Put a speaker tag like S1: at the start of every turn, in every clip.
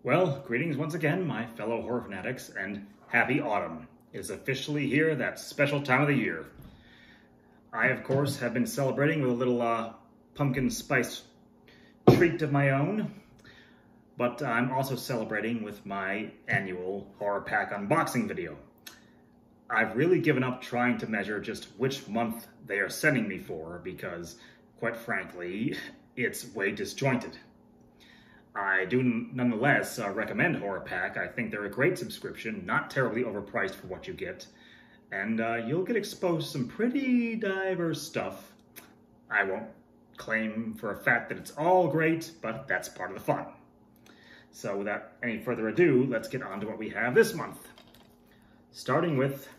S1: Well, greetings once again, my fellow horror fanatics, and happy autumn. It is officially here, that special time of the year. I, of course, have been celebrating with a little pumpkin spice treat of my own, but I'm also celebrating with my annual horror pack unboxing video. I've really given up trying to measure just which month they are sending me for, because, quite frankly, it's way disjointed. I do nonetheless recommend Horror Pack. I think they're a great subscription, not terribly overpriced for what you get, and you'll get exposed to some pretty diverse stuff. I won't claim for a fact that it's all great, but that's part of the fun. So without any further ado, let's get on to what we have this month. Starting with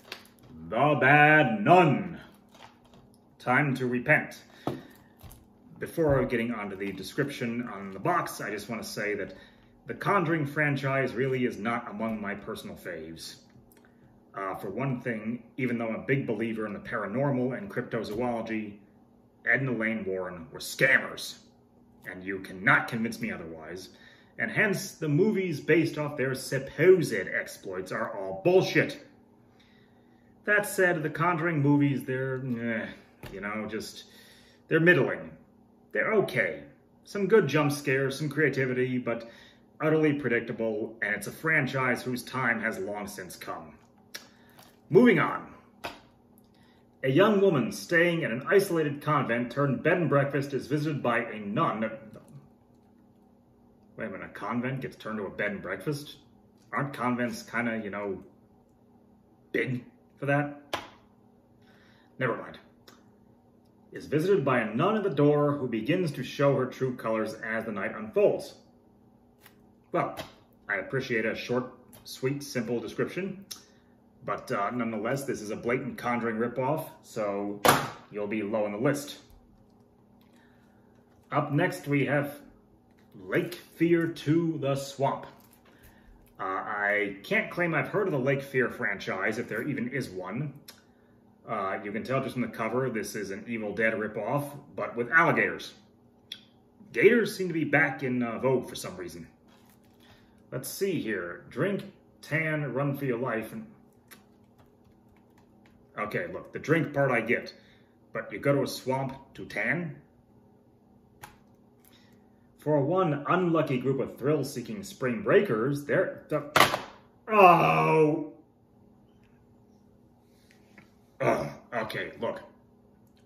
S1: The Bad Nun. Time to Repent. Before getting onto the description on the box, I just want to say that the Conjuring franchise really is not among my personal faves. For one thing, even though I'm a big believer in the paranormal and cryptozoology, Ed and Elaine Warren were scammers, and you cannot convince me otherwise, and hence the movies based off their supposed exploits are all bullshit. That said, the Conjuring movies, they're middling. They're okay. Some good jump scares, some creativity, but utterly predictable, and it's a franchise whose time has long since come. Moving on. A young woman staying in an isolated convent turned bed and breakfast is visited by a nun. Wait a minute, a convent gets turned to a bed and breakfast? Aren't convents kind of, big for that? Never mind. Is visited by a nun at the door who begins to show her true colors as the night unfolds. Well, I appreciate a short, sweet, simple description, but nonetheless, this is a blatant Conjuring ripoff, so you'll be low on the list. Up next, we have Lake Fear 2: The Swamp. I can't claim I've heard of the Lake Fear franchise, if there even is one. You can tell just from the cover, this is an Evil Dead ripoff, but with alligators. Gators seem to be back in vogue for some reason. Let's see here. Drink, tan, run for your life. Okay, look, the drink part I get, but you go to a swamp to tan? For one unlucky group of thrill-seeking spring breakers, Oh! Okay,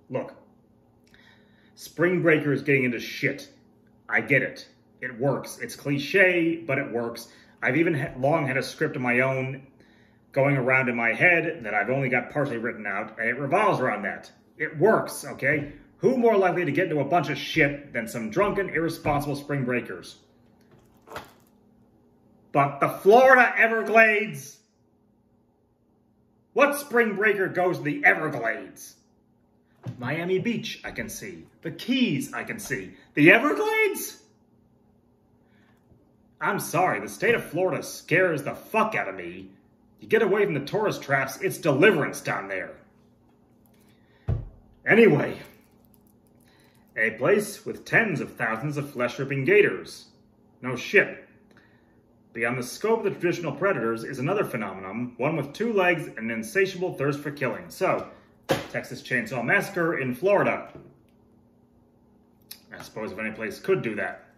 S1: look. Spring Breakers getting into shit. I get it. It works. It's cliche, but it works. I've even long had a script of my own going around in my head that I've only got partially written out, and it revolves around that. It works, okay? Who more likely to get into a bunch of shit than some drunken, irresponsible Spring Breakers? But the Florida Everglades! What spring breaker goes to the Everglades? Miami Beach, I can see. The Keys, I can see. The Everglades? I'm sorry, the state of Florida scares the fuck out of me. You get away from the tourist traps, it's deliverance down there. Anyway, a place with tens of thousands of flesh-ripping gators. No shit. Beyond the scope of the traditional predators is another phenomenon, one with two legs and an insatiable thirst for killing. So, Texas Chainsaw Massacre in Florida. I suppose if any place could do that.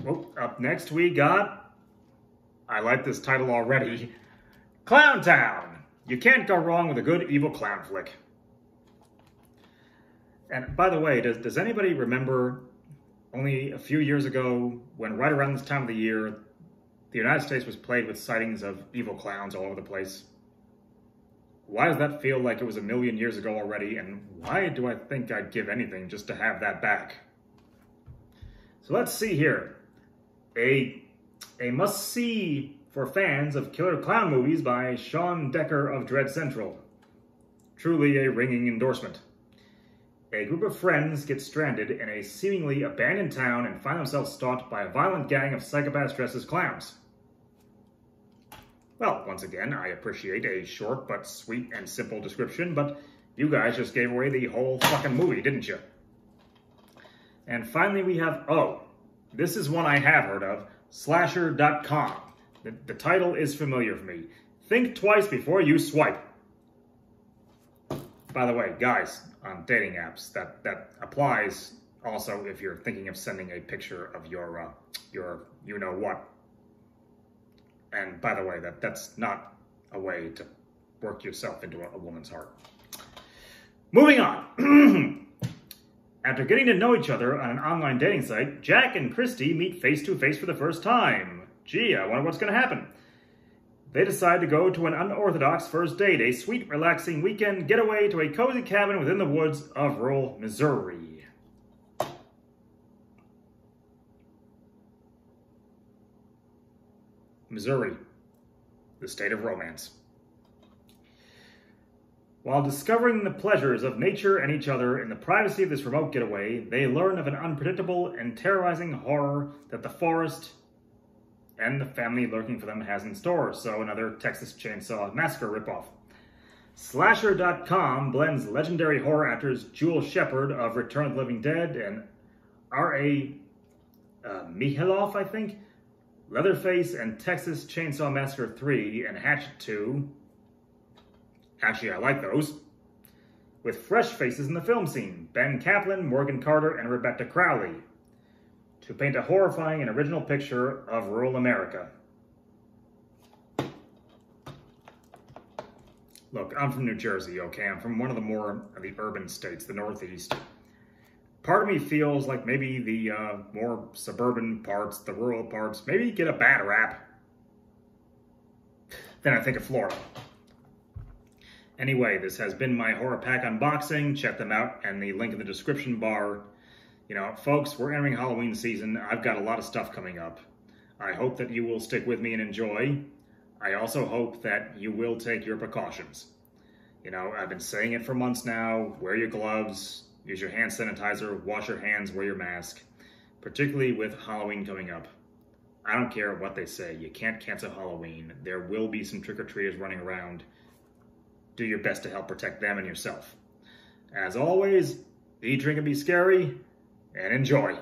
S1: Well, up next we got, I like this title already, Clown Town. You can't go wrong with a good evil clown flick. And by the way, does anybody remember only a few years ago when right around this time of the year, the United States was plagued with sightings of evil clowns all over the place? Why does that feel like it was a million years ago already, and why do I think I'd give anything just to have that back? So let's see here. A must-see for fans of killer clown movies by Sean Decker of Dread Central. Truly a ringing endorsement. A group of friends get stranded in a seemingly abandoned town and find themselves stalked by a violent gang of psychopaths dressed as clowns. Well, once again, I appreciate a short but sweet and simple description, but you guys just gave away the whole fucking movie, didn't you? And finally we have, this is one I have heard of, Slasher.com. The title is familiar for me. Think twice before you swipe. By the way, guys, on dating apps, that applies also if you're thinking of sending a picture of your you-know-what. And by the way, that's not a way to work yourself into a woman's heart. Moving on. After getting to know each other on an online dating site, Jack and Christy meet face-to-face for the first time. Gee, I wonder what's going to happen. They decide to go to an unorthodox first date, a sweet, relaxing weekend getaway to a cozy cabin within the woods of rural Missouri. Missouri, the state of romance. While discovering the pleasures of nature and each other in the privacy of this remote getaway, they learn of an unpredictable and terrorizing horror that the forest and the family lurking for them has in store. So another Texas Chainsaw Massacre ripoff. Slasher.com blends legendary horror actors Jewel Shepard of Return of the Living Dead and R.A. Mihailoff, I think, Leatherface and Texas Chainsaw Massacre 3 and Hatchet 2. Actually, I like those. With fresh faces in the film scene, Ben Kaplan, Morgan Carter, and Rebecca Crowley, to paint a horrifying and original picture of rural America. Look, I'm from New Jersey, okay? I'm from one of the urban states, the Northeast. Part of me feels like maybe the more suburban parts, the rural parts, maybe get a bad rap. Then I think of Florida. Anyway, this has been my Horror Pack unboxing. Check them out and the link in the description bar. You know, folks, we're entering Halloween season. I've got a lot of stuff coming up. I hope that you will stick with me and enjoy. I also hope that you will take your precautions. You know, I've been saying it for months now. Wear your gloves, use your hand sanitizer, wash your hands, wear your mask. Particularly with Halloween coming up. I don't care what they say. You can't cancel Halloween. There will be some trick-or-treaters running around. Do your best to help protect them and yourself. As always, eat, drink, and be scary, and enjoy.